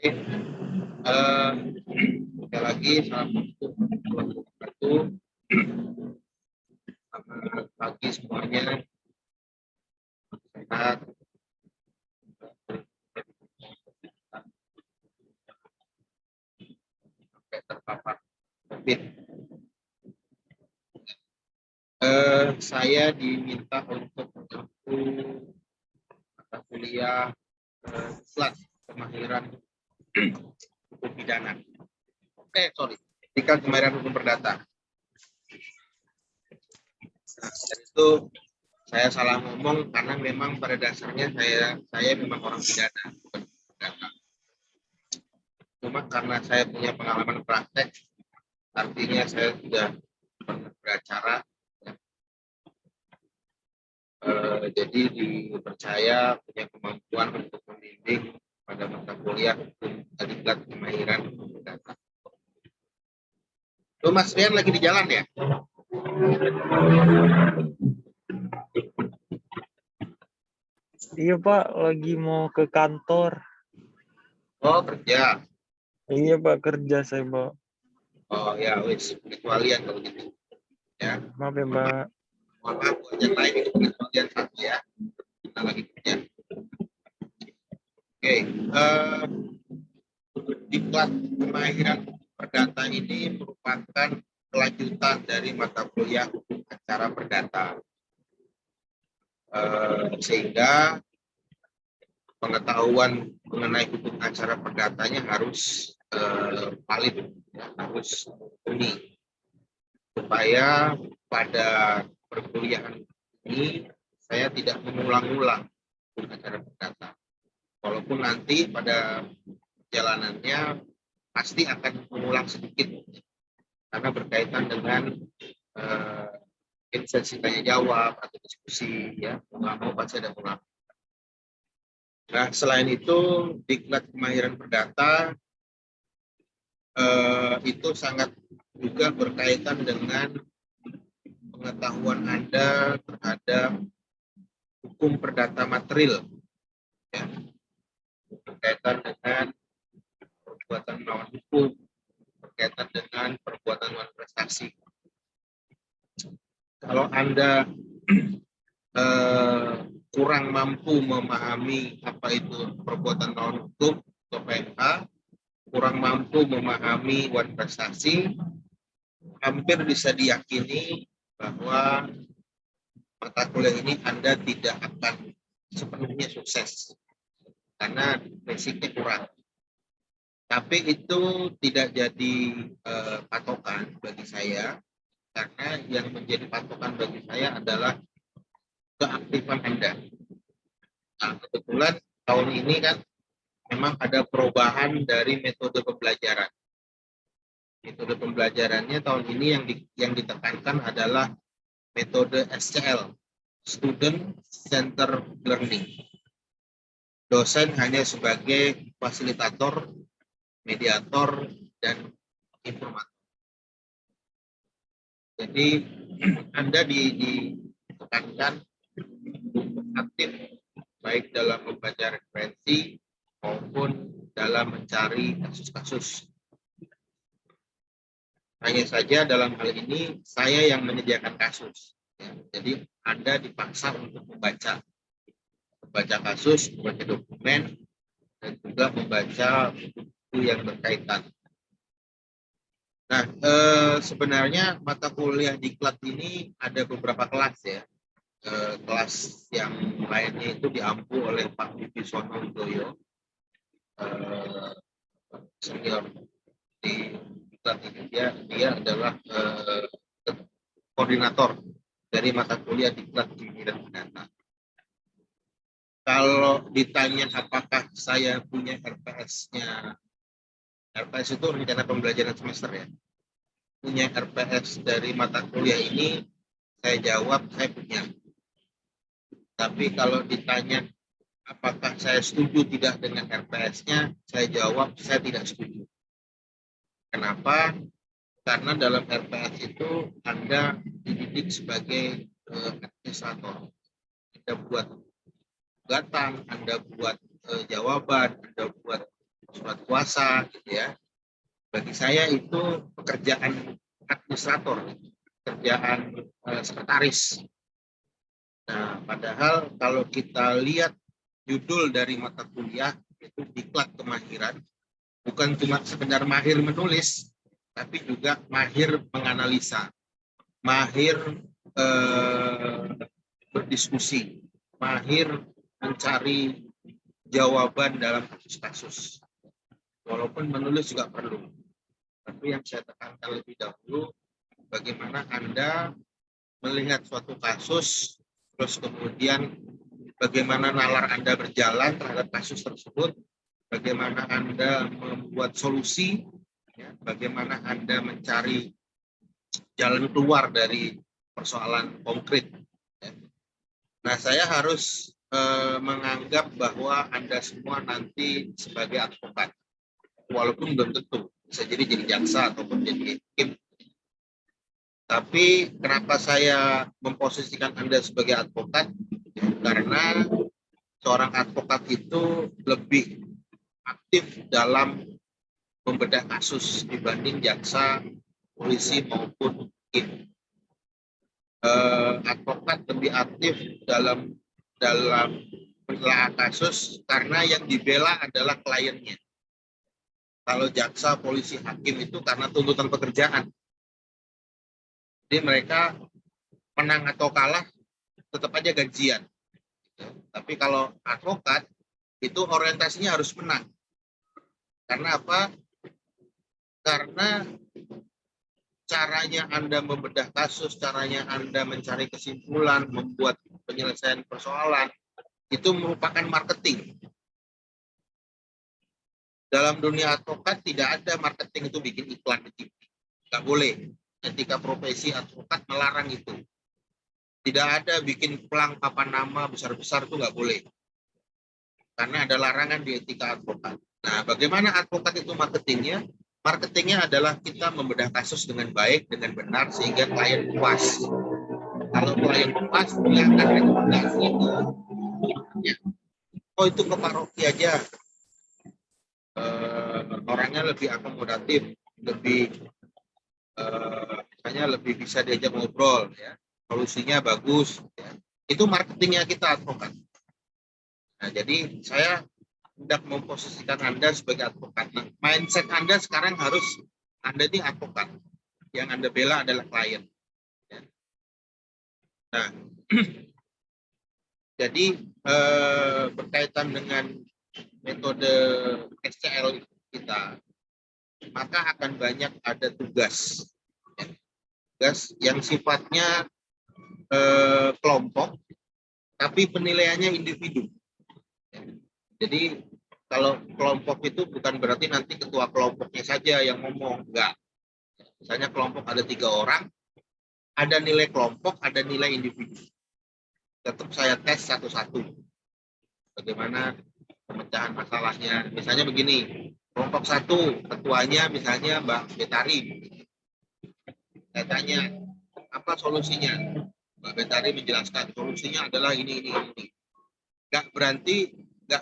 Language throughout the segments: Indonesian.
Eh, sekali lagi assalamualaikum warahmatullahi wabarakatuh. Selamat pagi semuanya. Sehat. Sampai terpapar COVID. Saya diminta untuk menempuh mata kuliah kelas kemahiran hukum pidana. Etika kemahiran hukum perdata. Nah, dari itu saya salah ngomong karena memang pada dasarnya saya memang orang pidana, bukan perdata. Cuma karena saya punya pengalaman praktek, artinya saya sudah pernah beracara. Jadi dipercaya punya kemampuan untuk membimbing pada mata kuliah hukum diklat kemahiran hukum perdata. Tuh Mas Rian lagi di jalan ya? Iya Pak, lagi mau ke kantor. Oh kerja. Iya Pak, kerja saya Pak. Oh ya wis, kecualian kalau gitu. Ya. Maaf ya Pak. Mohon maaf buat yang lain itu kecualian satu ya. Kita lagi kerja. Oke, diklat kemahiran perdata ini merupakan kelanjutan dari mata kuliah hukum acara perdata. Sehingga pengetahuan mengenai hukum acara perdatanya harus valid, ya, harus mumpuni, supaya pada perkuliahan ini saya tidak mengulang-ulang hukum acara perdata. Walaupun nanti pada perjalanannya pasti akan mengulang sedikit, karena berkaitan dengan sesi tanya jawab atau diskusi, ya nggak mau pasti ada ulang. Nah, selain itu, diklat kemahiran perdata itu sangat juga berkaitan dengan pengetahuan Anda terhadap hukum perdata material, ya, berkaitan dengan perbuatan melawan hukum, berkaitan dengan perbuatan melawan prestasi. Kalau Anda kurang mampu memahami apa itu perbuatan melawan hukum atau PMH, kurang mampu memahami wan prestasi, hampir bisa diyakini bahwa mata kuliah ini Anda tidak akan sepenuhnya sukses karena basicnya kurang. Tapi itu tidak jadi patokan bagi saya, karena yang menjadi patokan bagi saya adalah keaktifan Anda. Nah, kebetulan tahun ini kan memang ada perubahan dari metode pembelajaran. Metode pembelajarannya tahun ini yang ditekankan adalah metode SCL, Student Center Learning. Dosen hanya sebagai fasilitator, mediator, dan informator. Jadi Anda ditekankan untuk aktif baik dalam membaca referensi maupun dalam mencari kasus-kasus. Hanya saja dalam hal ini saya yang menyediakan kasus. Ya, jadi Anda dipaksa untuk membaca kasus, membaca dokumen, dan juga membaca buku yang berkaitan. Nah, sebenarnya mata kuliah diklat ini ada beberapa kelas ya. Kelas yang lainnya itu diampu oleh Pak Wibisono Widoyo, senior di diklat ini. Dia adalah koordinator dari mata kuliah diklat kemahiran perdata. Kalau ditanya apakah saya punya RPS-nya, RPS itu rencana pembelajaran semester ya, punya RPS dari mata kuliah ini, saya jawab saya punya. Tapi kalau ditanya apakah saya setuju tidak dengan RPS-nya, saya jawab saya tidak setuju. Kenapa? Karena dalam RPS itu Anda dididik sebagai administrator. Anda buat gugatan, Anda buat jawaban, Anda buat surat kuasa, gitu ya. Bagi saya itu pekerjaan administrator, pekerjaan sekretaris. Nah, padahal kalau kita lihat judul dari mata kuliah itu diklat kemahiran, bukan cuma sekedar mahir menulis, tapi juga mahir menganalisa, mahir berdiskusi, mahir mencari jawaban dalam kasus-kasus. Walaupun menulis juga perlu. Tapi yang saya tekankan lebih dahulu, bagaimana Anda melihat suatu kasus, terus kemudian bagaimana nalar Anda berjalan terhadap kasus tersebut, bagaimana Anda membuat solusi, ya, bagaimana Anda mencari jalan keluar dari persoalan konkret. Ya. Nah, saya harus menganggap bahwa Anda semua nanti sebagai advokat, walaupun belum tentu bisa jadi jaksa ataupun jadi hakim. Tapi kenapa saya memposisikan Anda sebagai advokat? Karena seorang advokat itu lebih aktif dalam membedah kasus dibanding jaksa, polisi maupun hakim. Advokat lebih aktif dalam menelaah kasus karena yang dibela adalah kliennya. Kalau jaksa, polisi, hakim itu karena tuntutan pekerjaan. Jadi mereka menang atau kalah tetap aja gajian. Tapi kalau advokat itu orientasinya harus menang. Karena apa? Karena caranya Anda membedah kasus, caranya Anda mencari kesimpulan, membuat penyelesaian persoalan, itu merupakan marketing. Dalam dunia advokat tidak ada marketing itu bikin iklan di TV. Nggak boleh. Etika profesi advokat melarang itu. Tidak ada bikin pelang papan nama besar-besar itu nggak boleh. Karena ada larangan di etika advokat. Nah, bagaimana advokat itu marketingnya? Marketingnya adalah kita membedah kasus dengan baik, dengan benar, sehingga klien puas. Kalau klien puas, dia akan rekomendasi itu. Oh, itu ke Pak Rocky aja. Orangnya lebih akomodatif, misalnya lebih bisa diajak ngobrol, ya. Solusinya bagus. Ya. Itu marketingnya kita advokat. Nah, jadi saya hendak memposisikan Anda sebagai advokat. Nah, mindset Anda sekarang harus Anda ini advokat. Yang Anda bela adalah klien. Ya. Nah, jadi berkaitan dengan metode SCL kita, maka akan banyak ada tugas. Ya. Tugas yang sifatnya kelompok, tapi penilaiannya individu. Ya. Jadi kalau kelompok itu bukan berarti nanti ketua kelompoknya saja yang ngomong, enggak. Misalnya kelompok ada 3 orang, ada nilai kelompok, ada nilai individu. Tetap saya tes satu-satu. Bagaimana pemecahan masalahnya. Misalnya begini, kelompok 1, ketuanya misalnya Mbak Betari. Saya tanya, apa solusinya? Mbak Betari menjelaskan, solusinya adalah ini. Nggak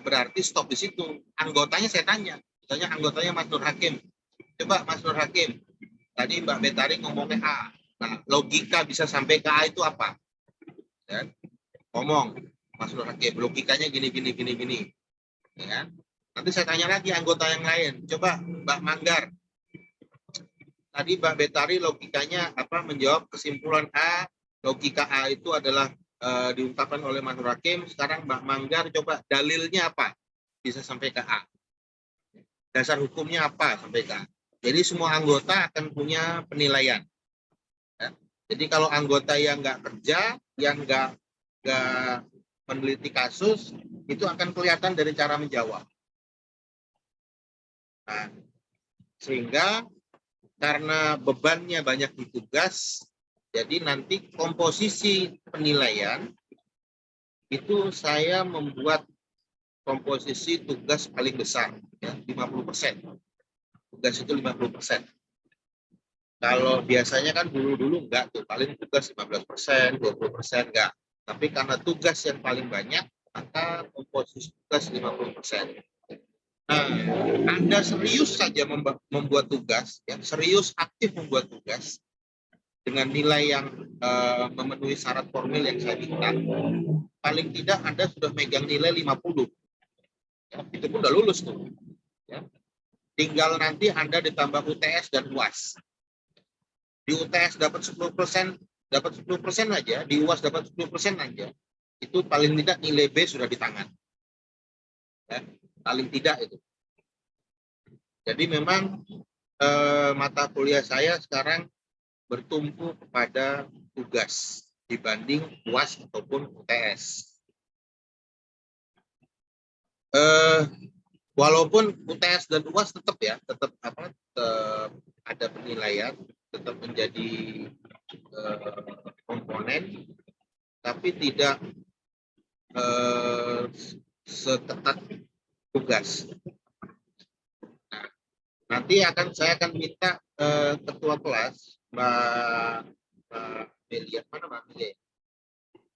berarti stop di situ. Anggotanya saya tanya, misalnya anggotanya Mas Nur Hakim. Coba Mas Nur Hakim, tadi Mbak Betari ngomongnya A. Nah, logika bisa sampai ke A itu apa? Ya, ngomong Mas Nur Hakim, logikanya gini. Ya. Nanti saya tanya lagi anggota yang lain. Coba Mbak Manggar. Tadi Mbak Betari logikanya apa? Menjawab kesimpulan A. Logika A itu adalah diungkapkan oleh Mas Nur Hakim. Sekarang Mbak Manggar coba dalilnya apa? Bisa sampai ke A. Dasar hukumnya apa sampai ke A. Jadi semua anggota akan punya penilaian. Ya. Jadi kalau anggota yang nggak kerja, yang nggak meneliti kasus, itu akan kelihatan dari cara menjawab. Nah, sehingga karena bebannya banyak di tugas, jadi nanti komposisi penilaian itu saya membuat komposisi tugas paling besar, ya, 50%. Tugas itu 50%. Kalau biasanya kan dulu enggak tuh, paling tugas 15%, 20% enggak. Tapi karena tugas yang paling banyak, maka komposisi tugas 50%. Nah, Anda serius saja membuat tugas, ya, serius aktif membuat tugas dengan nilai yang memenuhi syarat formil yang saya minta, paling tidak Anda sudah megang nilai 50. Ya, itu pun udah lulus tuh. Ya. Tinggal nanti Anda ditambah UTS dan UAS. Di UTS dapat 10%, dapat 10% aja, di UAS dapat 10% aja. Itu paling tidak nilai B sudah di tangan. Ya, paling tidak itu. Jadi memang mata kuliah saya sekarang bertumpu kepada tugas dibanding UAS ataupun UTS. Walaupun UTS dan UAS tetap ada penilaian, tetap menjadi komponen, tapi tidak seketat tugas. Nah, nanti saya akan minta ketua kelas Mbak Amelia, mana Mbak Amelia?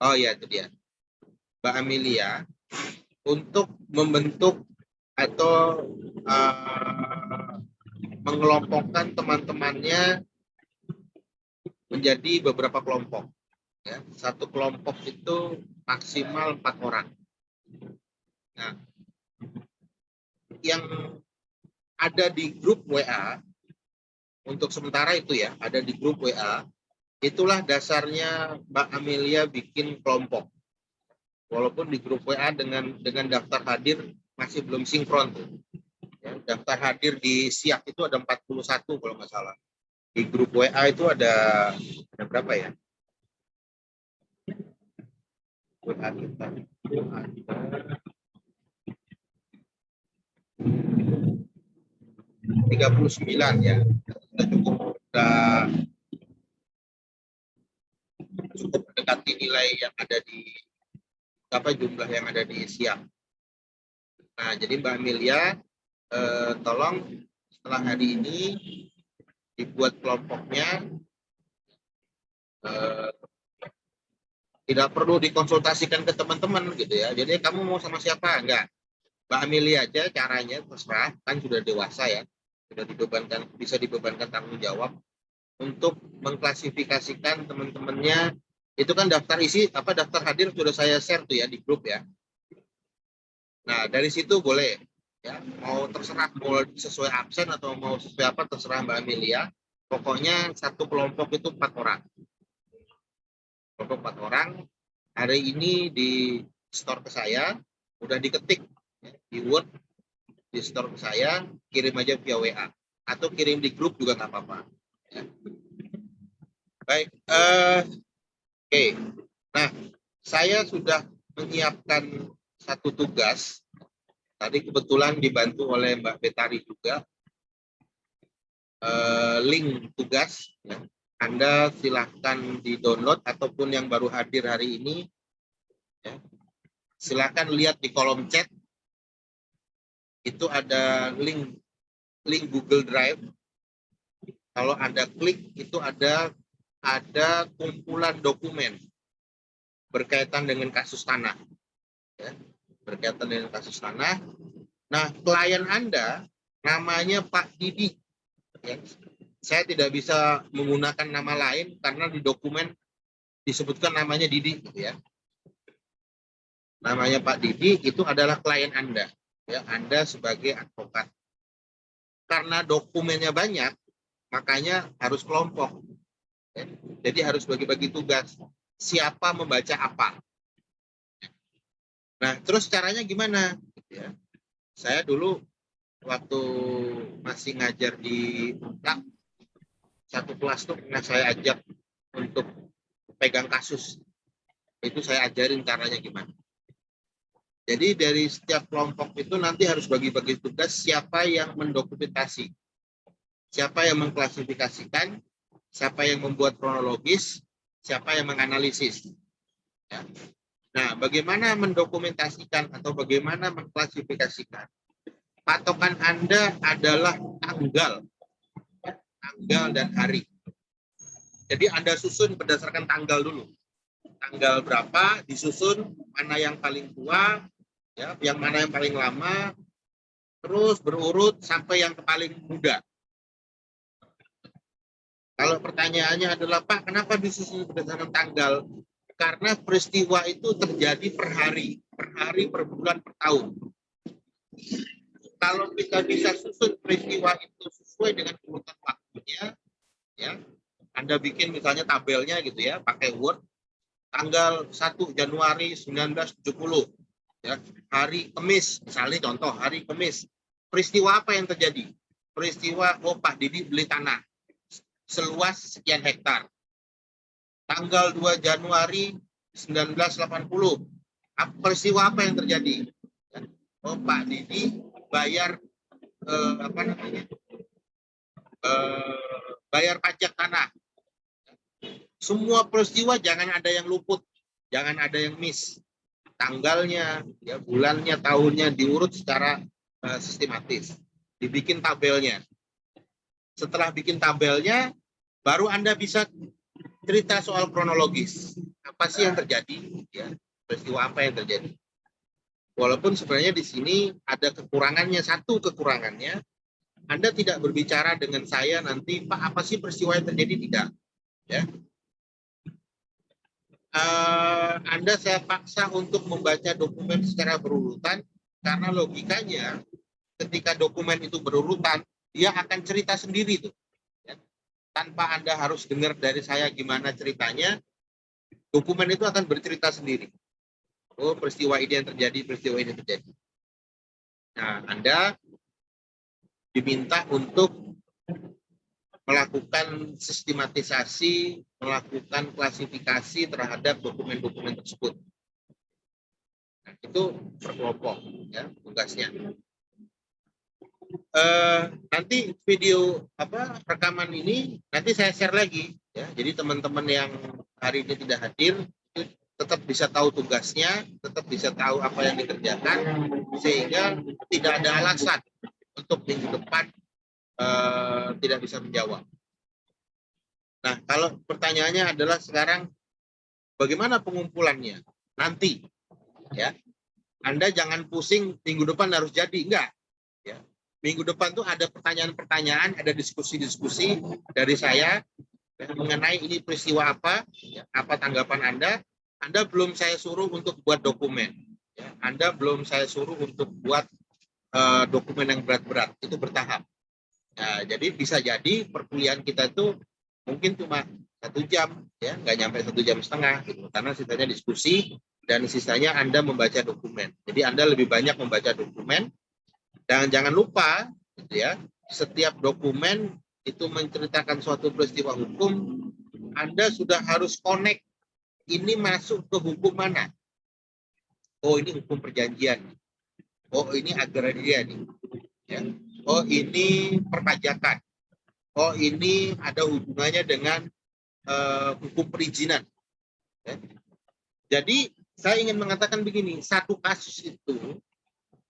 Oh ya, itu dia, Mbak Amelia, untuk membentuk atau mengelompokkan teman-temannya menjadi beberapa kelompok. Ya, satu kelompok itu maksimal 4 orang. Nah, yang ada di grup WA untuk sementara itu ya, ada di grup WA, itulah dasarnya Mbak Amelia bikin kelompok. Walaupun di grup WA dengan daftar hadir masih belum sinkron tuh. Ya, daftar hadir di SIAK itu ada 41 kalau nggak salah. Di grup WA itu ada berapa ya? WA kita ada 39 ya. Cukup mendekati nilai yang ada di jumlah yang ada di SIAK. Nah, jadi Mbak Amelia tolong setelah hari ini dibuat kelompoknya, tidak perlu dikonsultasikan ke teman-teman gitu ya. Jadi kamu mau sama siapa? Enggak. Mbak Amelia aja caranya terserah, kan sudah dewasa ya. Sudah bisa dibebankan tanggung jawab untuk mengklasifikasikan teman-temannya. Itu kan daftar hadir sudah saya share tuh ya di grup ya. Nah, dari situ boleh ya, mau terserah mau sesuai absen atau mau sesuai apa terserah Mbak Amelia. Pokoknya satu kelompok itu 4 orang. Kelompok 4 orang. Hari ini di store ke saya, udah diketik ya, di Word, di store ke saya, kirim aja via WA atau kirim di grup juga nggak apa-apa. Ya. Baik, oke. Nah, saya sudah menyiapkan satu tugas. Tadi kebetulan dibantu oleh Mbak Betari juga. Link tugas. Ya. Anda silahkan di-download ataupun yang baru hadir hari ini. Ya. Silahkan lihat di kolom chat. Itu ada link Google Drive. Kalau Anda klik, itu ada kumpulan dokumen berkaitan dengan kasus tanah. Ya. Berkaitan dengan kasus tanah. Nah, klien Anda namanya Pak Didi. Ya. Saya tidak bisa menggunakan nama lain karena di dokumen disebutkan namanya Didi. Gitu ya. Namanya Pak Didi, itu adalah klien Anda. Ya, Anda sebagai advokat. Karena dokumennya banyak, makanya harus kelompok. Ya. Jadi harus bagi-bagi tugas. Siapa membaca apa. Nah, terus caranya gimana? Ya. Saya dulu waktu masih ngajar di UNCAP, satu kelas tuh pernah saya ajak untuk pegang kasus. Itu saya ajarin caranya gimana. Jadi dari setiap kelompok itu nanti harus bagi-bagi tugas siapa yang mendokumentasi, siapa yang mengklasifikasikan, siapa yang membuat kronologis, siapa yang menganalisis. Ya. Nah, bagaimana mendokumentasikan atau bagaimana mengklasifikasikan? Patokan Anda adalah tanggal dan hari. Jadi Anda susun berdasarkan tanggal dulu. Tanggal berapa disusun, mana yang paling tua, ya, yang mana yang paling lama, terus berurut sampai yang paling muda. Kalau pertanyaannya adalah, Pak, kenapa disusun berdasarkan tanggal? Karena peristiwa itu terjadi per hari, per bulan, per tahun. Kalau kita bisa susun peristiwa itu sesuai dengan urutan waktunya, ya, Anda bikin misalnya tabelnya gitu ya, pakai Word, tanggal 1 Januari 1970, ya, hari Kamis, misalnya contoh hari Kamis. Peristiwa apa yang terjadi? Peristiwa, oh Pak Didi beli tanah seluas sekian hektar. Tanggal 2 Januari 1980. Peristiwa apa yang terjadi? Oh Pak Didi bayar apa namanya? Bayar pajak tanah. Semua peristiwa jangan ada yang luput, jangan ada yang miss. Tanggalnya, ya, bulannya, tahunnya diurut secara sistematis. Dibikin tabelnya. Setelah bikin tabelnya, baru Anda bisa cerita soal kronologis. Apa sih yang terjadi? Ya, peristiwa apa yang terjadi? Walaupun sebenarnya di sini ada kekurangannya, satu kekurangannya, Anda tidak berbicara dengan saya nanti, Pak, apa sih peristiwa yang terjadi? Tidak. Ya. Anda saya paksa untuk membaca dokumen secara berurutan, karena logikanya ketika dokumen itu berurutan, dia akan cerita sendiri tuh. Ya. Tanpa Anda harus dengar dari saya gimana ceritanya, dokumen itu akan bercerita sendiri. Oh, peristiwa ini yang terjadi, peristiwa ini terjadi. Nah, Anda diminta untuk melakukan sistematisasi, melakukan klasifikasi terhadap dokumen-dokumen tersebut. Nah, itu per kelompok, ya, tugasnya. Nanti video rekaman ini nanti saya share lagi, ya. Jadi teman-teman yang hari ini tidak hadir itu tetap bisa tahu tugasnya, tetap bisa tahu apa yang dikerjakan, sehingga tidak ada alasan untuk minggu depan tidak bisa menjawab. Nah, kalau pertanyaannya adalah sekarang bagaimana pengumpulannya nanti, ya, Anda jangan pusing minggu depan harus jadi, enggak, ya. Minggu depan tuh ada pertanyaan-pertanyaan, ada diskusi-diskusi dari saya mengenai ini peristiwa apa, ya, apa tanggapan Anda. Anda belum saya suruh untuk buat dokumen, ya. Anda belum saya suruh untuk buat dokumen yang berat-berat, itu bertahap. Nah, jadi bisa jadi perkuliahan kita itu mungkin cuma 1 jam, ya, nggak nyampe 1,5 jam, gitu, karena sisanya diskusi dan sisanya Anda membaca dokumen. Jadi Anda lebih banyak membaca dokumen. Dan jangan lupa, gitu ya, setiap dokumen itu menceritakan suatu peristiwa hukum, Anda sudah harus connect ini masuk ke hukum mana. Oh, ini hukum perjanjian. Oh, ini agraria nih. Ya. Oh, ini perpajakan. Oh, ini ada hubungannya dengan hukum perizinan. Ya. Jadi saya ingin mengatakan begini, satu kasus itu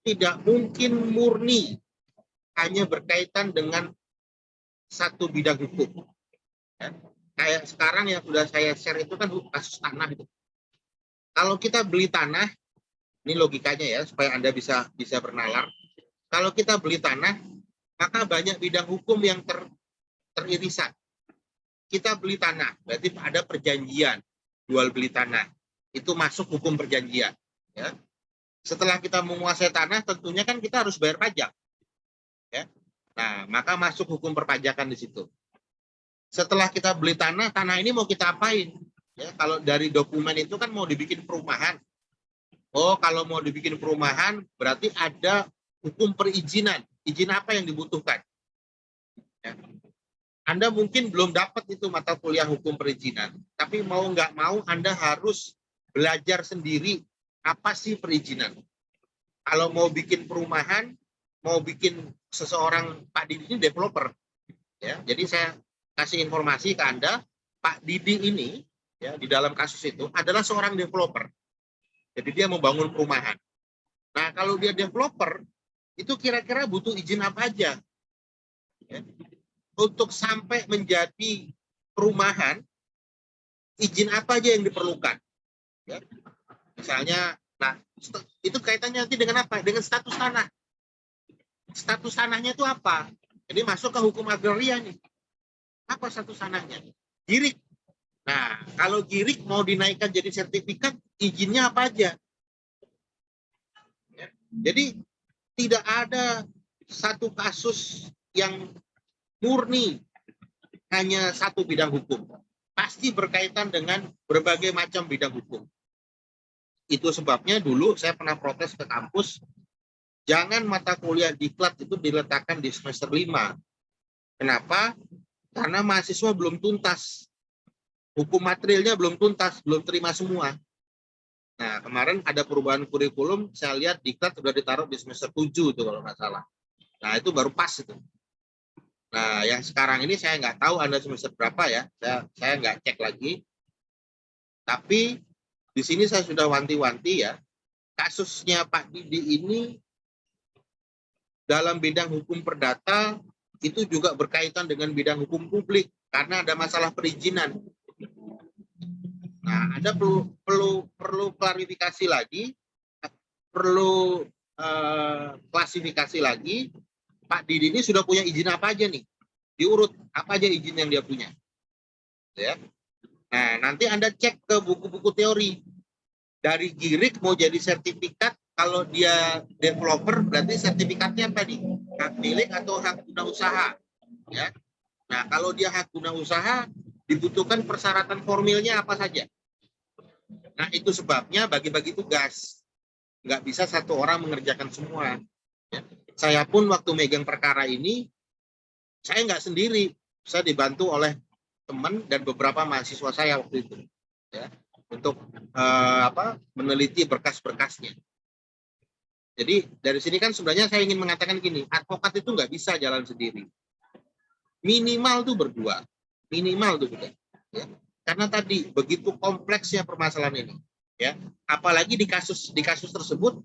tidak mungkin murni hanya berkaitan dengan satu bidang hukum. Ya. Kayak sekarang yang sudah saya share itu kan kasus tanah itu. Kalau kita beli tanah, ini logikanya ya supaya Anda bisa bernalar. Kalau kita beli tanah, maka banyak bidang hukum yang teririsan. Kita beli tanah, berarti ada perjanjian jual beli tanah. Itu masuk hukum perjanjian. Ya. Setelah kita menguasai tanah, tentunya kan kita harus bayar pajak. Ya. Nah, maka masuk hukum perpajakan di situ. Setelah kita beli tanah, tanah ini mau kita apain? Ya, kalau dari dokumen itu kan mau dibikin perumahan. Oh, kalau mau dibikin perumahan, berarti ada hukum perizinan. Izin apa yang dibutuhkan? Ya. Anda mungkin belum dapat itu mata kuliah hukum perizinan, tapi mau nggak mau Anda harus belajar sendiri apa sih perizinan. Kalau mau bikin perumahan, mau bikin seseorang, Pak Didi ini developer, ya. Jadi saya kasih informasi ke Anda, Pak Didi ini, ya, di dalam kasus itu adalah seorang developer. Jadi dia membangun perumahan. Nah, kalau dia developer, itu kira-kira butuh izin apa aja? Ya. Untuk sampai menjadi perumahan, izin apa aja yang diperlukan? Ya. Misalnya, nah, itu kaitannya nanti dengan apa? Dengan status tanah. status tanahnya itu apa? Ini masuk ke hukum agraria nih. Apa status tanahnya? Girik. Nah, kalau girik mau dinaikkan jadi sertifikat, izinnya apa aja? Ya. Jadi tidak ada satu kasus yang murni hanya satu bidang hukum. Pasti berkaitan dengan berbagai macam bidang hukum. Itu sebabnya dulu saya pernah protes ke kampus, jangan mata kuliah diklat itu diletakkan di semester 5. Kenapa? Karena mahasiswa belum tuntas. Hukum materialnya belum tuntas, belum terima semua. Nah, kemarin ada perubahan kurikulum, saya lihat diklat sudah ditaruh di semester 7 itu kalau nggak salah. Nah, itu baru pas itu. Nah, yang sekarang ini saya nggak tahu Anda semester berapa ya, saya nggak cek lagi. Tapi di sini saya sudah wanti-wanti ya, kasusnya Pak Didi ini dalam bidang hukum perdata itu juga berkaitan dengan bidang hukum publik karena ada masalah perizinan. Nah, ada perlu klarifikasi lagi, perlu klasifikasi lagi. Pak Didi ini sudah punya izin apa aja nih? Diurut apa aja izin yang dia punya. Ya. Nah, nanti Anda cek ke buku-buku teori. Dari girik mau jadi sertifikat, kalau dia developer berarti sertifikatnya apa nih? Hak milik atau hak guna usaha. Ya. Nah, kalau dia hak guna usaha, dibutuhkan persyaratan formilnya apa saja. Nah, itu sebabnya bagi-bagi tugas. Nggak bisa satu orang mengerjakan semua. Ya. Saya pun waktu megang perkara ini, saya nggak sendiri. Saya dibantu oleh teman dan beberapa mahasiswa saya waktu itu. Ya, untuk meneliti berkas-berkasnya. Jadi dari sini kan sebenarnya saya ingin mengatakan gini, advokat itu nggak bisa jalan sendiri. Minimal tuh berdua. Minimal tuh berdua. Ya. Karena tadi begitu kompleksnya permasalahan ini, ya. Apalagi di kasus tersebut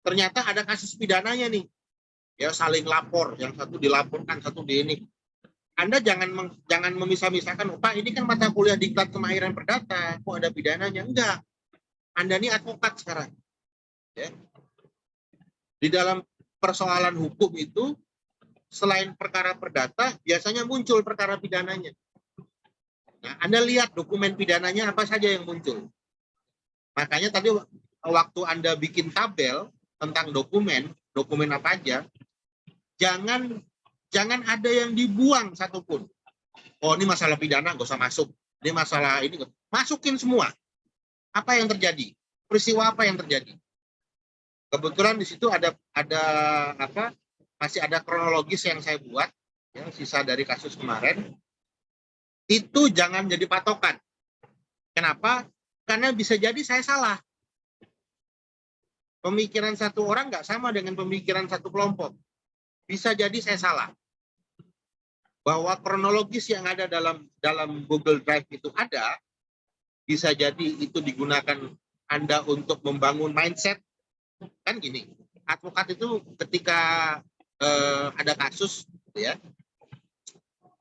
ternyata ada kasus pidananya nih, ya, saling lapor, yang satu dilaporkan, satu di ini. Anda jangan memisah-misahkan, Pak ini kan mata kuliah diklat kemahiran perdata, kok ada pidananya? Enggak, Anda ini advokat sekarang. Ya. Di dalam persoalan hukum itu selain perkara perdata biasanya muncul perkara pidananya. Nah, Anda lihat dokumen pidananya apa saja yang muncul. Makanya tadi waktu Anda bikin tabel tentang dokumen apa aja, jangan ada yang dibuang satupun. Oh, ini masalah pidana, nggak usah masuk. Ini masalah ini, masukin semua. Apa yang terjadi? Peristiwa apa yang terjadi? Kebetulan di situ ada masih ada kronologis yang saya buat, ya, sisa dari kasus kemarin. Itu jangan jadi patokan. Kenapa? Karena bisa jadi saya salah. Pemikiran satu orang nggak sama dengan pemikiran satu kelompok. Bisa jadi saya salah. Bahwa kronologis yang ada dalam Google Drive itu ada, bisa jadi itu digunakan Anda untuk membangun mindset. Kan gini, advokat itu ketika ada kasus, ya,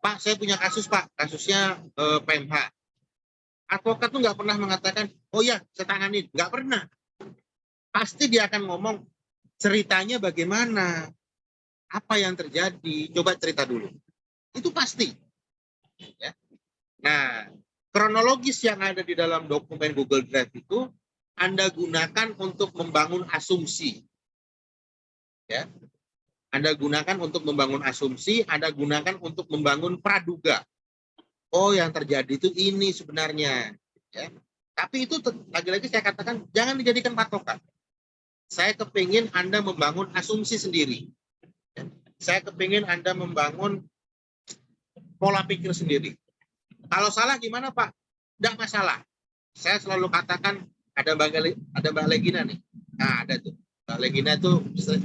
Pak, saya punya kasus, Pak, kasusnya PMH. Advokat tuh nggak pernah mengatakan, oh ya, saya tanganin. Nggak pernah. Pasti dia akan ngomong, ceritanya bagaimana, apa yang terjadi, coba cerita dulu. Itu pasti. Ya. Nah, kronologis yang ada di dalam dokumen Google Drive itu, Anda gunakan untuk membangun asumsi. Ya. Anda gunakan untuk membangun asumsi, Anda gunakan untuk membangun praduga. Oh, yang terjadi itu ini sebenarnya. Ya. Tapi itu lagi-lagi saya katakan jangan dijadikan patokan. Saya kepingin Anda membangun asumsi sendiri. Ya. Saya kepingin Anda membangun pola pikir sendiri. Kalau salah gimana, Pak? Tidak masalah. Saya selalu katakan ada Mbak Legina nih. Nah, ada tuh. Mbak Legina itu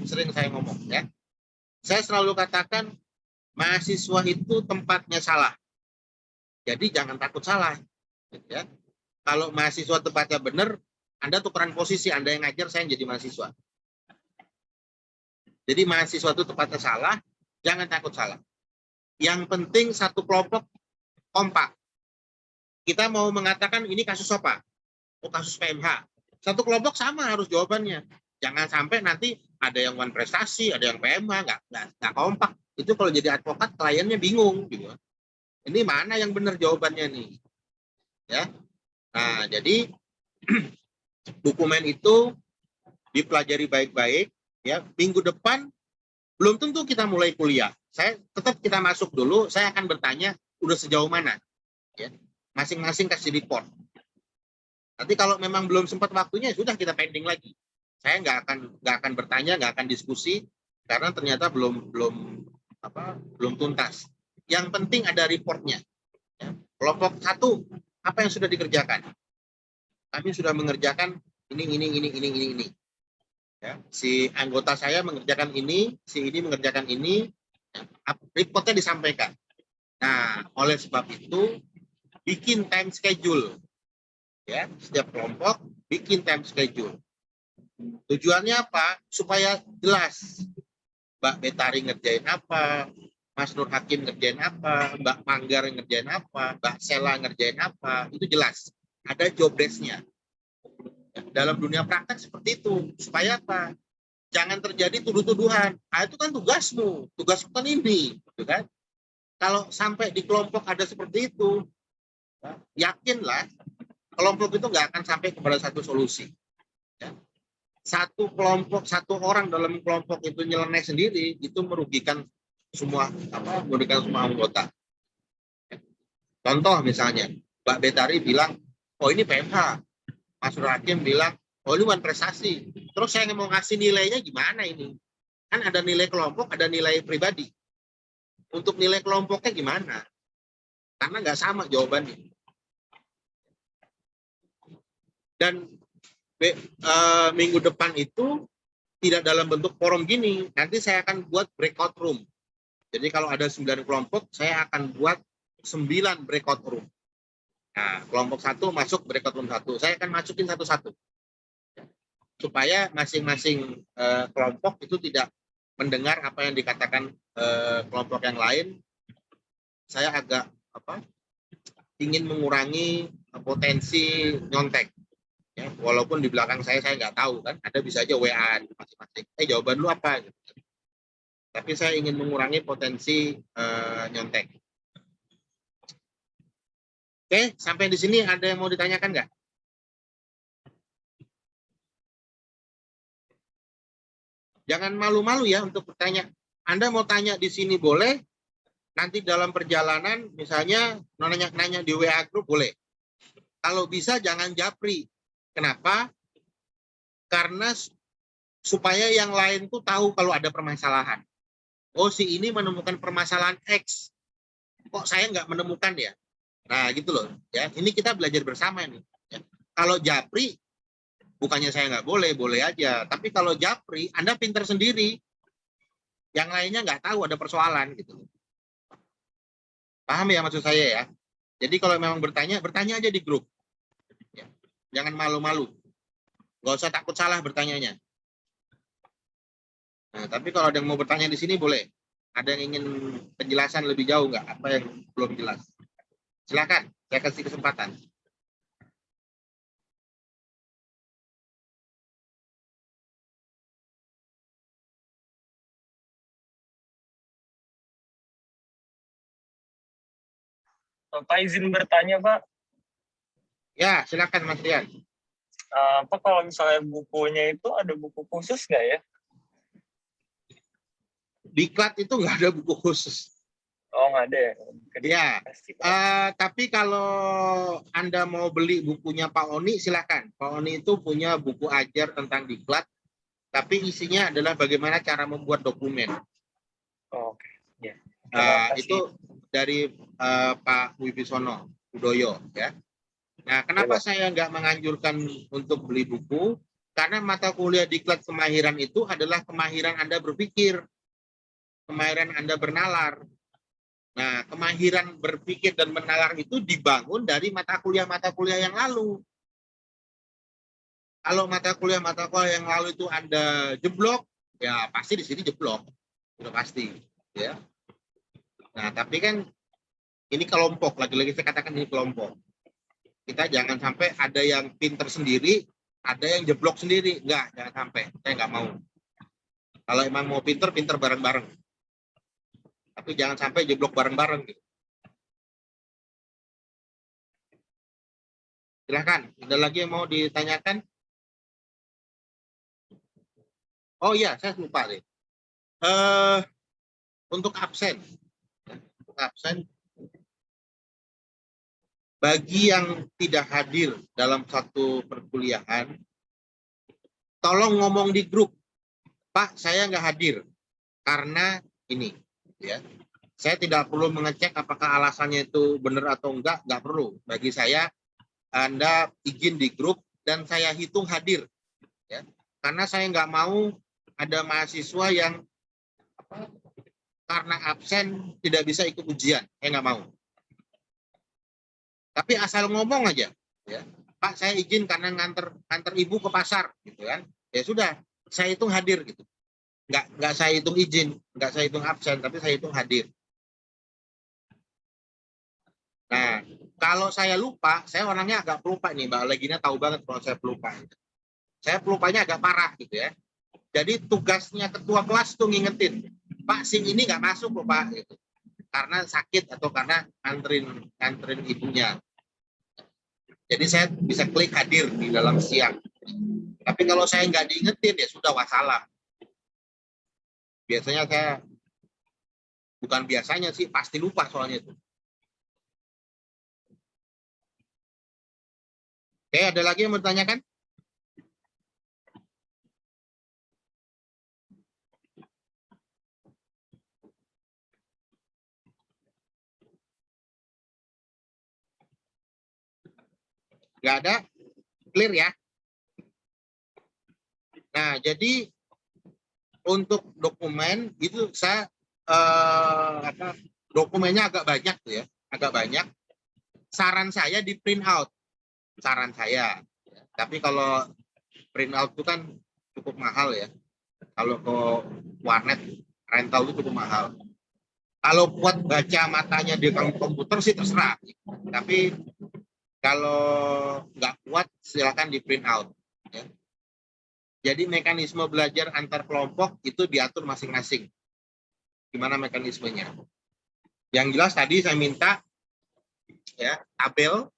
sering saya ngomong, ya. Saya selalu katakan mahasiswa itu tempatnya salah. Jadi jangan takut salah. Ya. Kalau mahasiswa tempatnya benar, Anda tukeran posisi, Anda yang ngajar, saya yang jadi mahasiswa. Jadi mahasiswa itu tempatnya salah, jangan takut salah. Yang penting satu kelompok kompak. Kita mau mengatakan ini kasus apa? Oh, kasus PMH. Satu kelompok sama harus jawabannya. Jangan sampai nanti ada yang one prestasi, ada yang PMA, nggak kompak. Itu kalau jadi advokat kliennya bingung gitu. Ini mana yang benar jawabannya nih? Ya. Nah, jadi dokumen itu dipelajari baik-baik ya. Minggu depan belum tentu kita mulai kuliah. Kita masuk dulu, saya akan bertanya udah sejauh mana ya. Masing-masing kasih report. Nanti kalau memang belum sempat waktunya, sudah kita pending lagi. Saya nggak akan bertanya, nggak akan diskusi karena ternyata belum tuntas. Yang penting ada reportnya. Ya. Kelompok 1, apa yang sudah dikerjakan? Kami sudah mengerjakan ini. Ya. Si anggota saya mengerjakan ini, si ini mengerjakan ini. Ya. Reportnya disampaikan. Nah, oleh sebab itu bikin time schedule. Ya, setiap kelompok bikin time schedule. Tujuannya apa? Supaya jelas Mbak Betari ngerjain apa, Mas Nur Hakim ngerjain apa, Mbak Manggar ngerjain apa, Mbak Sela ngerjain apa, itu jelas. Ada job desk-nya. Dalam dunia praktek seperti itu. Supaya apa? Jangan terjadi tuduh-tuduhan. Ah, itu kan tugasmu, tugasmu kan ini, gitu kan? Kalau sampai di kelompok ada seperti itu, yakinlah kelompok itu nggak akan sampai kepada satu solusi. Ya. Satu kelompok, satu orang dalam kelompok itu nyeleneh sendiri, itu merugikan semua anggota. Ya. Contoh misalnya, Mbak Betari bilang, oh ini PMH. Mas Hakim bilang, oh ini one prestasi. Terus saya mau ngasih nilainya gimana ini? Kan ada nilai kelompok, ada nilai pribadi. Untuk nilai kelompoknya gimana? Karena nggak sama jawabannya. Dan minggu depan itu tidak dalam bentuk forum gini. Nanti saya akan buat breakout room. Jadi kalau ada 9 kelompok, saya akan buat 9 breakout room. Nah, kelompok 1 masuk breakout room 1. Saya akan masukin satu-satu. Supaya masing-masing kelompok itu tidak mendengar apa yang dikatakan kelompok yang lain. Saya agak ingin mengurangi potensi nyontek. Ya, walaupun di belakang saya nggak tahu kan, ada bisa aja WA masing-masing. Jawaban lu apa? Gitu. Tapi saya ingin mengurangi potensi nyontek. Oke, sampai di sini ada yang mau ditanyakan nggak? Jangan malu-malu ya untuk bertanya. Anda mau tanya di sini boleh, nanti dalam perjalanan misalnya nanya di WA group boleh. Kalau bisa jangan japri. Kenapa? Karena supaya yang lain tuh tahu kalau ada permasalahan. Oh, si ini menemukan permasalahan X. Kok saya nggak menemukan ya? Nah, gitu loh. Ya, ini kita belajar bersama nih. Ya. Kalau japri, bukannya saya nggak boleh, boleh aja. Tapi kalau japri, Anda pinter sendiri. Yang lainnya nggak tahu ada persoalan gitu. Paham ya maksud saya ya? Jadi kalau memang bertanya aja di grup. Ya. Jangan malu-malu. Nggak usah takut salah bertanyanya. Nah, tapi kalau ada yang mau bertanya di sini boleh. Ada yang ingin penjelasan lebih jauh nggak? Apa yang belum jelas? Silakan, saya kasih kesempatan. Bapak izin bertanya, Pak. Ya, silakan Mas Rian. Apa kalau misalnya bukunya itu ada buku khusus nggak ya? Diklat itu nggak ada buku khusus. Oh, nggak ada ya? Ya, tapi kalau Anda mau beli bukunya Pak Oni, silakan. Pak Oni itu punya buku ajar tentang diklat, tapi isinya adalah bagaimana cara membuat dokumen. Oh, oke. Ya. Itu dari Pak Wibisono Udoyo. Ya. Nah, kenapa saya nggak menganjurkan untuk beli buku? Karena mata kuliah diklat kemahiran itu adalah kemahiran Anda berpikir, kemahiran Anda bernalar. Nah, kemahiran berpikir dan menalar itu dibangun dari mata kuliah yang lalu. Kalau mata kuliah yang lalu itu Anda jeblok, ya pasti di sini jeblok. Sudah pasti. Ya. Nah, tapi kan ini kelompok, lagi-lagi saya katakan ini kelompok. Kita jangan sampai ada yang pinter sendiri, ada yang jeblok sendiri. Enggak, jangan sampai. Saya nggak mau. Kalau emang mau pinter, pinter bareng-bareng. Tapi jangan sampai jeblok bareng-bareng gitu. Silahkan, ada lagi yang mau ditanyakan? Oh iya, saya lupa deh. Untuk absen, bagi yang tidak hadir dalam satu perkuliahan, tolong ngomong di grup, Pak, saya nggak hadir karena ini, ya. Saya tidak perlu mengecek apakah alasannya itu benar atau nggak perlu. Bagi saya, Anda izin di grup dan saya hitung hadir, ya. Karena saya nggak mau ada mahasiswa yang karena absen tidak bisa ikut ujian, saya nggak mau. Tapi asal ngomong aja, ya, Pak, saya izin karena nganter ibu ke pasar, gitu kan. Ya sudah, saya hitung hadir gitu. Nggak saya hitung izin, nggak saya hitung absen, tapi saya hitung hadir. Nah, kalau saya lupa, saya orangnya agak pelupa nih, Mbak Legina tahu banget kalau saya pelupa. Saya pelupanya agak parah gitu ya. Jadi tugasnya ketua kelas tuh ngingetin, Pak, sing ini nggak masuk loh Pak, gitu. Karena sakit atau karena nganterin ibunya. Jadi saya bisa klik hadir di dalam siang. Tapi kalau saya nggak diingetin ya sudah wassalam. Biasanya saya, bukan biasanya sih, pasti lupa soalnya itu. Oke, ada lagi yang mau ditanyakan? Nggak ada? Clear ya? Nah, jadi untuk dokumen itu saya dokumennya agak banyak tuh ya, agak banyak. Saran saya di print out, saran saya. Tapi kalau print out itu kan cukup mahal ya. Kalau ke warnet rental itu cukup mahal. Kalau buat baca matanya di komputer sih terserah. Tapi kalau nggak kuat silakan di print out. Ya. Jadi mekanisme belajar antar kelompok itu diatur masing-masing. Gimana mekanismenya? Yang jelas tadi saya minta ya tabel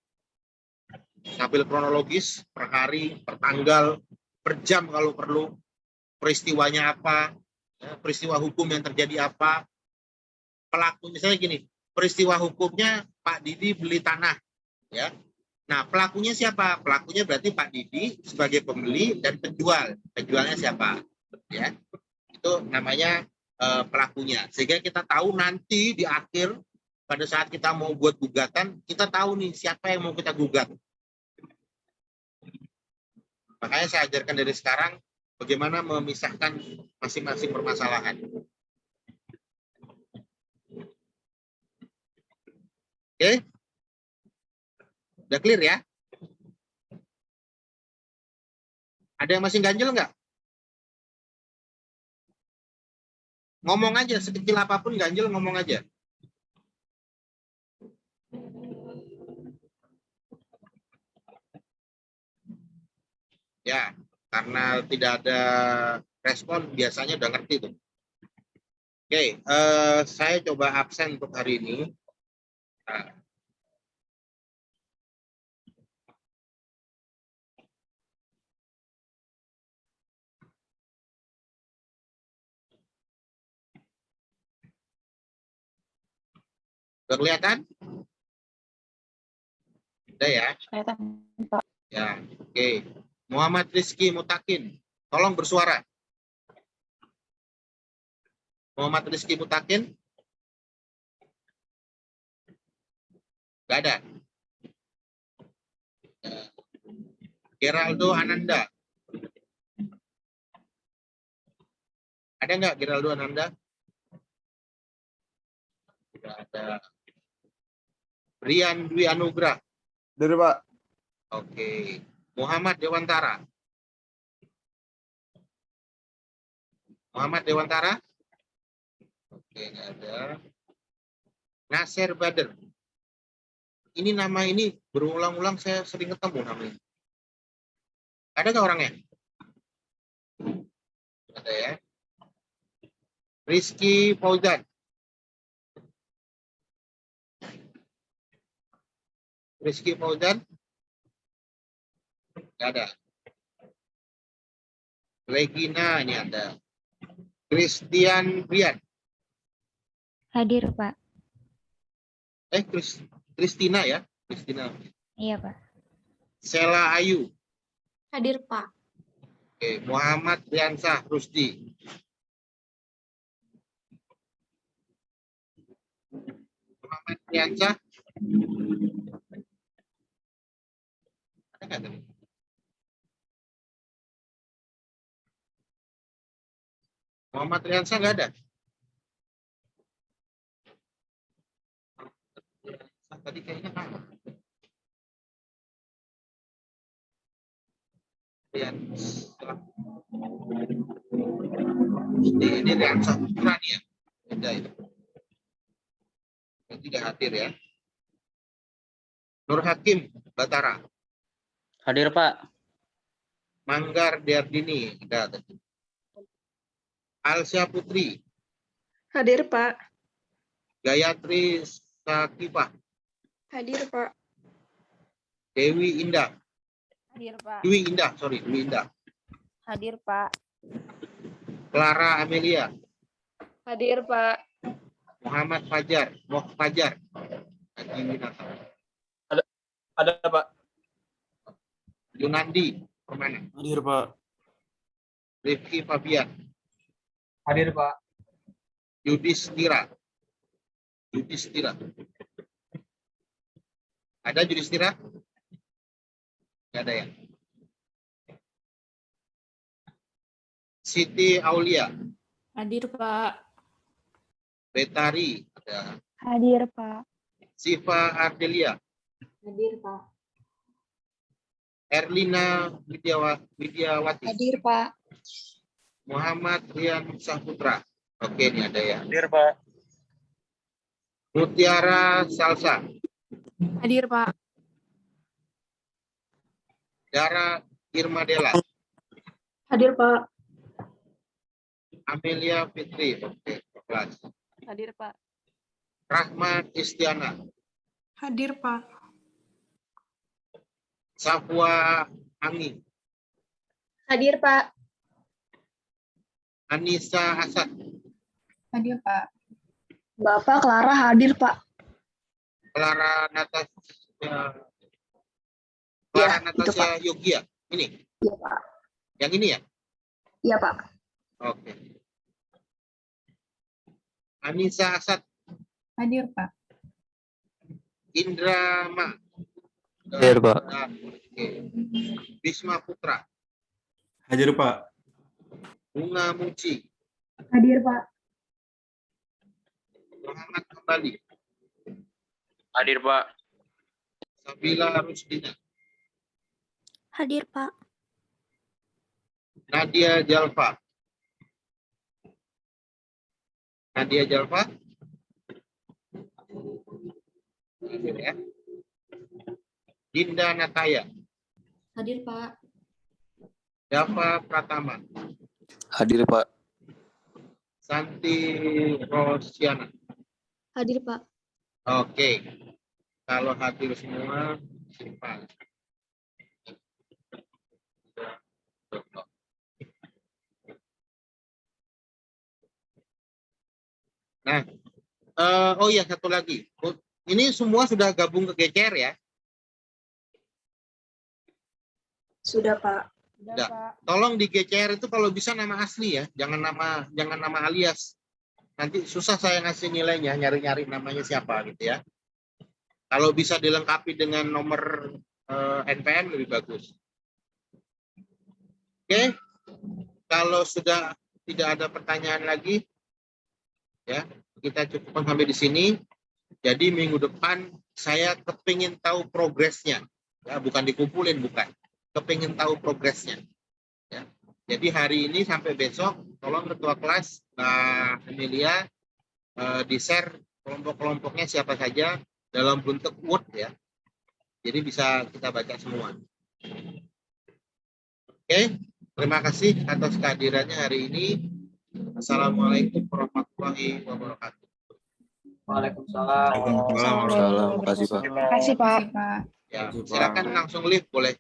kronologis per hari, per tanggal, per jam kalau perlu, peristiwanya apa, ya, peristiwa hukum yang terjadi apa, pelaku misalnya gini, peristiwa hukumnya Pak Didi beli tanah, ya. Nah, pelakunya siapa? Pelakunya berarti Pak Didi sebagai pembeli dan penjual. Penjualnya siapa? Ya, itu namanya pelakunya. Sehingga kita tahu nanti di akhir pada saat kita mau buat gugatan, kita tahu nih siapa yang mau kita gugat. Makanya saya ajarkan dari sekarang bagaimana memisahkan masing-masing permasalahan. Oke? Udah clear ya? Ada yang masih ganjel nggak? Ngomong aja, sekecil apapun ganjel ngomong aja. Ya, karena tidak ada respon, biasanya udah ngerti tuh. Oke, saya coba absen untuk hari ini. Nah, udah kelihatan? Udah ya? Kelihatan, Pak. Ya, oke. Muhammad Rizky Mutakin, tolong bersuara. Muhammad Rizky Mutakin? Nggak ada. Geraldo Ananda. Ada nggak Geraldo Ananda? Tidak ada. Rian Dwi Anugrah. Dari Pak. Oke. Muhammad Dewantara. Muhammad Dewantara? Oke, nggak ada. Nasir Badr. Ini nama ini berulang-ulang saya sering ketemu namanya. Ada nggak orangnya? Ada ya. Rizky Fauzan. Rizky Fauzan? Nggak ada. Regina ini ada. Christian Brian. Hadir, Pak. Kristina ya? Kristina. Iya, Pak. Sela Ayu. Hadir, Pak. Oke, Muhammad Riansah Rusdi. Muhammad Riansah. Ada nggak tadi? Muhammad Riansah nggak ada? Tadi kayaknya kalah. Riansah. Ini Riansah Putra nih ya? Beda ya? Yang tidak hadir ya. Nur Hakim Batara. Hadir, Pak. Manggar Diardini. Ada tadi. Alsia Putri. Hadir, Pak. Gayatri Sakifah. Hadir, Pak. Dewi Indah. Hadir, Pak. Dwi Indah, sorry. Dwi Indah. Hadir, Pak. Clara Amelia. Hadir, Pak. Muhammad Fajar. Moh Fajar. Haji Winata. Ada, Pak. Yunandi. Permana. Hadir, Pak. Rifki Fabian. Hadir, Pak. Yudhistira. Yudhistira. Ada Yudhistira? Nggak ada ya? Siti Aulia. Hadir, Pak. Betari. Ada. Hadir, Pak. Siva Ardelia. Hadir, Pak. Erlina Widiawati. Hadir, Pak. Muhammad Rian Saputra. Oke, ini ada ya. Hadir, Pak. Mutiara Salsa. Hadir, Pak. Dara Irmadela. Hadir, Pak. Amelia Fitri. Oke, kelas. Hadir, Pak. Rahmat Istiana. Hadir, Pak. Safwa Anggi. Hadir, Pak. Anissa Asad. Hadir, Pak. Bapak Clara hadir, Pak. Clara Natasha. Ya, Clara itu, Natasha Yogia. Ini. Iya, Pak. Yang ini ya? Iya, Pak. Oke. Anissa Asad. Hadir, Pak. Indra Ma. Hadir, Pak. Oke. Bisma Putra. Hadir, Pak. Bunga Muci. Hadir, Pak. Muhammad Kembali. Hadir, Pak. Sabila Rusdina. Hadir, Pak. Nadia Jalfa. Nadia Jalfa. Hadir ya. Dinda Nataya. Hadir, Pak. Dava Pratama. Hadir, Pak. Santi Rosiana. Hadir, Pak. Oke. Kalau hadir semua, simpel. Nah, oh iya satu lagi. Ini semua sudah gabung ke GCR ya? Sudah, Pak. Sudah, Enggak. Pak. Tolong di GCR itu kalau bisa nama asli ya, jangan nama alias. Nanti susah saya ngasih nilainya, nyari-nyari namanya siapa gitu ya. Kalau bisa dilengkapi dengan nomor NPM lebih bagus. Oke, kalau sudah tidak ada pertanyaan lagi, ya kita cukupkan sampai di sini. Jadi minggu depan saya kepingin tahu progresnya, ya bukan dikumpulin, bukan. Kepingin tahu progresnya. Ya. Jadi hari ini sampai besok, tolong ketua kelas Mbak Amelia di-share kelompok-kelompoknya siapa saja dalam bentuk Word ya. Jadi bisa kita baca semua. Oke, terima kasih atas kehadirannya hari ini. Assalamualaikum warahmatullahi wabarakatuh. Waalaikumsalam. Makasih, Pak. Makasih, Pak. Ya, silakan langsung live boleh.